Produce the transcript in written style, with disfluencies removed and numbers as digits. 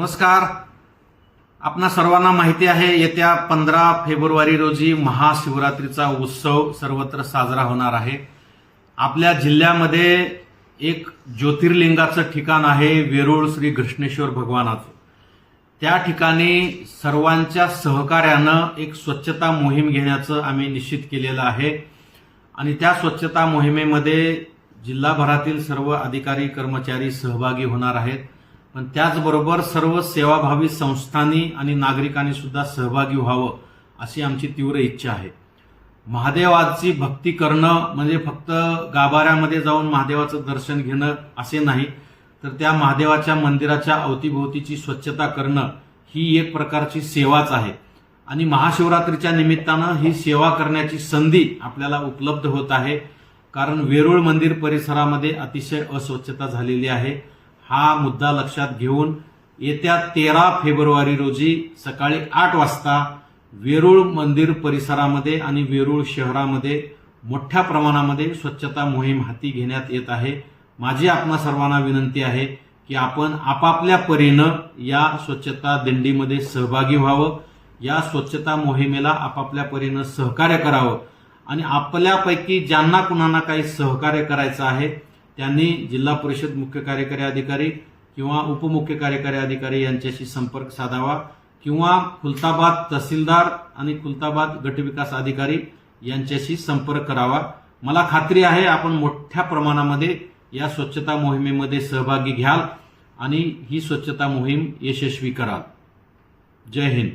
नमस्कार. आपणा सर्वांना माहिती आहे येत्या 15 फेब्रुवारी रोजी महाशिवरात्रीचा उत्सव सर्वत्र साजरा होणार आहे. आपल्या जिल्ह्यामध्ये एक ज्योतिर्लिंगाचं ठिकाण आहे वेरूळ श्री घृष्णेश्वर भगवानाचं. त्या ठिकाणी सर्वांच्या सहकार्यानं एक स्वच्छता मोहीम घेण्याचं आम्ही निश्चित केलेलं आहे आणि त्या स्वच्छता मोहिमेमध्ये जिल्हाभरातील सर्व अधिकारी कर्मचारी सहभागी होणार आहेत. पण त्याचबरोबर सर्व सेवाभावी संस्थांनी आणि नागरिकांनी सुद्धा सहभागी व्हावं अशी आमची तीव्र इच्छा आहे. महादेवाची भक्ती करणं म्हणजे फक्त गाभाऱ्यामध्ये जाऊन महादेवाचं दर्शन घेणं असे नाही, तर त्या महादेवाच्या मंदिराच्या अवतीभोवतीची स्वच्छता करणं ही एक प्रकारची सेवाच आहे आणि महाशिवरात्रीच्या निमित्तानं ही सेवा करण्याची संधी आपल्याला उपलब्ध होत आहे. कारण वेरूळ मंदिर परिसरामध्ये अतिशय अस्वच्छता झालेली आहे. हा मुद्दा लक्षात घेऊन येत्या 13 फेब्रुवारी रोजी सकाळी 8 वाजता वेरूळ मंदिर परिसरामध्ये आणि वेरूळ शहरामध्ये मोठ्या प्रमाणामध्ये स्वच्छता मोहीम हाती घेण्यात येत आहे. माझी आपणा सर्वांना विनंती आहे की आपण आपापल्या परीनं या स्वच्छता दिंडीमध्ये सहभागी व्हावं, या स्वच्छता मोहिमेला आपापल्या परीनं सहकार्य करावं आणि आपल्यापैकी ज्यांना कुणाला काही सहकार्य करायचं आहे त्यांनी जिल्हा परिषद मुख्य कार्यकारी अधिकारी किंवा उपमुख्य कार्यकारी अधिकारी यांच्याशी संपर्क साधावा किंवा खुलताबाद तहसीलदार आणि खुलताबाद गटविकास अधिकारी यांच्याशी संपर्क करावा. मला खात्री आहे आपण मोठ्या प्रमाणामध्ये या स्वच्छता मोहिमेमध्ये सहभागी घ्याल आणि ही स्वच्छता मोहीम यशस्वी कराल. जय हिंद.